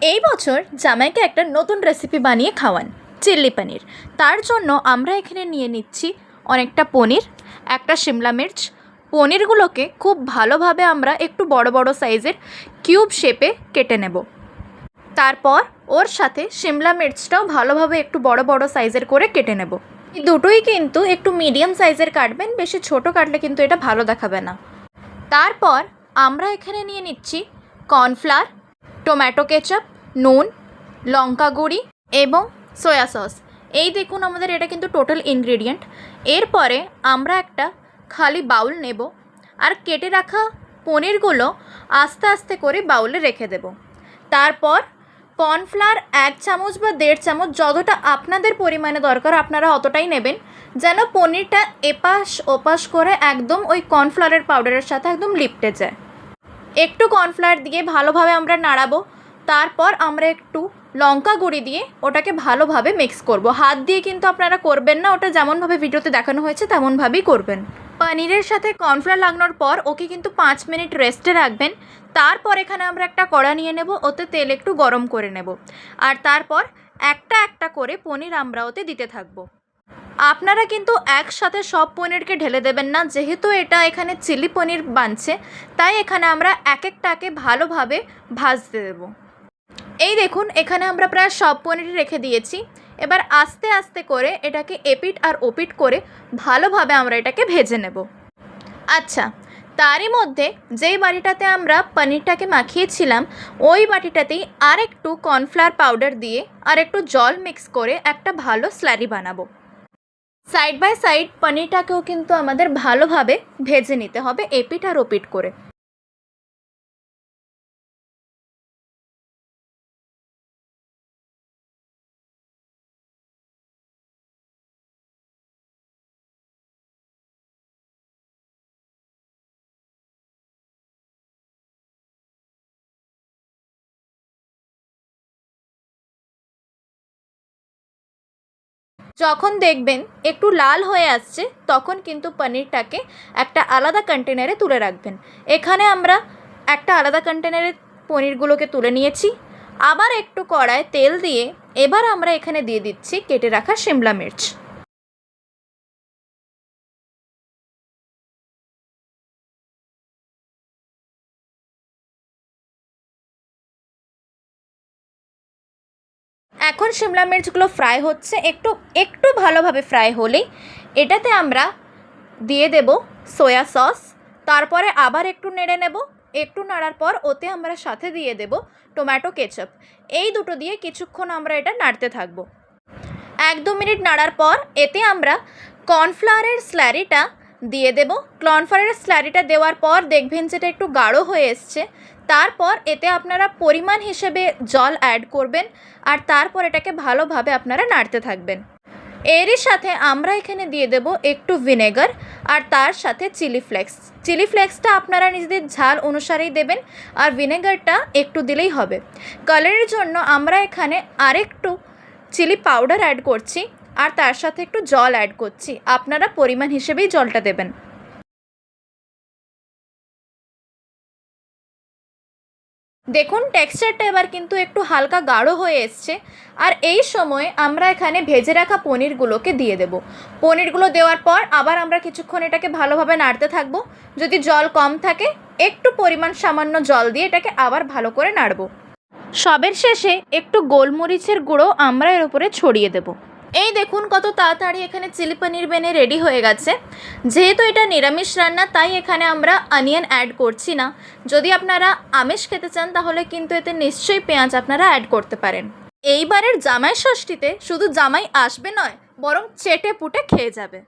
এই বছর জামাইকে একটা নতুন রেসিপি বানিয়ে খাওয়ান, চিল্লি পনির। তার জন্য আমরা এখানে নিয়ে নিচ্ছি অনেকটা পনির, একটা শিমলা মির্চ। পনিরগুলোকে খুব ভালোভাবে আমরা একটু বড় বড় সাইজের কিউব শেপে কেটে নেব। তারপর ওর সাথে শিমলা মির্চটাও ভালোভাবে একটু বড় বড় সাইজের করে কেটে নেব। এই দুটোই কিন্তু একটু মিডিয়াম সাইজের কাটবেন, বেশি ছোট কাটলে কিন্তু এটা ভালো দেখাবে না। তারপর আমরা এখানে নিয়ে নিচ্ছি কর্নফ্লাওয়ার, টমেটো কেচাপ, নুন, লঙ্কা গুঁড়ি এবং সয়া সস। এই দেখুন আমাদের এটা কিন্তু টোটাল ইনগ্রেডিয়েন্ট। এরপরে আমরা একটা খালি বাউল নেব আর কেটে রাখা পনিরগুলো আস্তে আস্তে করে বাউলে রেখে দেব। তারপর কর্নফ্লাওয়ার 1 চামচ বা 1.5 চামচ, যতটা আপনাদের পরিমাণে দরকার আপনারা অতটাই নেবেন, যেন পনিরটা এপাশ ওপাশ করে একদম ওই কর্নফ্লাওয়ারের পাউডারের সাথে একদম লিপটে যায়। একটু কর্নফ্লাওয়ার দিয়ে ভালোভাবে আমরা নাড়াবো। তারপর আমরা একটু লঙ্কা গুঁড়ি দিয়ে ওটাকে ভালোভাবে মিক্স করব। হাত দিয়ে কিন্তু আপনারা করবেন না, ওটা যেমনভাবে ভিডিওতে দেখানো হয়েছে তেমনভাবেই করবেন। পনিরের সাথে কর্নফ্লাওয়ার লাগানোর পর ওকে কিন্তু 5 মিনিট রেস্টে রাখবেন। তারপর এখানে আমরা একটা কড়া নিয়ে নেব, ওতে তেল একটু গরম করে নেব, আর তারপর একটা একটা করে পনির আমরা ওতে দিতে থাকবো। আপনারা কিন্তু একসাথে সব পনিরকে ঢেলে দেবেন না, যেহেতু এটা এখানে চিলি পনির বানছে, তাই এখানে আমরা এক একটাকে ভালোভাবে ভাজতে দেব। এই দেখুন এখানে আমরা প্রায় সব পনির রেখে দিয়েছি। এবার আস্তে আস্তে করে এটাকে এপিট আর ওপিট করে ভালোভাবে আমরা এটাকে ভেজে নেব। আচ্ছা, তারই মধ্যে যেই বাটিটাতে আমরা পনিরটাকে মাখিয়েছিলাম ওই বাটিটাতেই আর একটু কর্নফ্লাওয়ার পাউডার দিয়ে আর একটু জল মিক্স করে একটা ভালো স্লারি বানাবো। সাইড বাই সাইড পনিরটাকেও কিন্তু আমাদের ভালোভাবে ভেজে নিতে হবে, এপিট আর ওপিট করে। যখন দেখবেন একটু লাল হয়ে আসছে তখন কিন্তু পনিরটাকে একটা আলাদা কন্টেনারে তুলে রাখবেন। এখানে আমরা একটা আলাদা কন্টেনারে পনিরগুলোকে তুলে নিয়েছি। আবার একটু কড়ায় তেল দিয়ে এবার আমরা এখানে দিয়ে দিচ্ছি কেটে রাখা শিমলা মির্চ। এখন শিমলা মির্চগুলো ফ্রাই হচ্ছে, একটু একটু ভালোভাবে ফ্রাই হলেই এটাতে আমরা দিয়ে দেব সয়া সস। তারপরে আবার একটু নেড়ে নেব। একটু নাড়ার পর ওতে আমরা সাথে দিয়ে দেব টমেটো কেচাপ। এই দুটো দিয়ে কিছুক্ষণ আমরা এটা নাড়তে থাকবো। 1-2 মিনিট নাড়ার পর এতে আমরা কর্নফ্লাওয়ারের স্লারিটা দিয়ে দেব। কর্নফ্লাওয়ারের স্লারিটা দেওয়ার পর দেখবেন যেটা একটু গাঢ় হয়ে এসছে। তারপর এতে আপনারা পরিমাণ হিসেবে জল অ্যাড করবেন আর তারপর এটাকে ভালোভাবে আপনারা নাড়তে থাকবেন। এরই সাথে আমরা এখানে দিয়ে দেব একটু ভিনেগার আর তার সাথে চিলি ফ্লেক্স। চিলি ফ্লেক্সটা আপনারা নিজেদের ঝাল অনুসারেই দেবেন আর ভিনেগারটা একটু দিলেই হবে। কালারের জন্য আমরা এখানে আরেকটু চিলি পাউডার অ্যাড করছি আর তার সাথে একটু জল অ্যাড করছি। আপনারা পরিমাণ হিসেবেই জলটা দেবেন। দেখুন টেক্সচারটা এবার কিন্তু একটু হালকা গাঢ় হয়ে এসছে। আর এই সময় আমরা এখানে ভেজে রাখা পনিরগুলোকে দিয়ে দেব। পনিরগুলো দেওয়ার পর আবার আমরা কিছুক্ষণ এটাকে ভালোভাবে নাড়তে থাকবো। যদি জল কম থাকে একটু পরিমাণ সামান্য জল দিয়ে এটাকে আবার ভালো করে নাড়ব। সবের শেষে একটু গোলমরিচের গুঁড়ো আমরা এর উপরে ছড়িয়ে দেব। এই দেখুন কত তাড়াতাড়ি এখানে চিলি পনির বেনে রেডি হয়ে গেছে। যেহেতু এটা নিরামিষ রান্না তাই এখানে আমরা অনিয়ন অ্যাড করছি না। যদি আপনারা আমিষ খেতে চান তাহলে কিন্তু এতে নিশ্চয়ই পেঁয়াজ আপনারা অ্যাড করতে পারেন। এইবারের জামাই ষষ্ঠীতে শুধু জামাই আসবে নয়, বরং চেটে পুটে খেয়ে যাবে।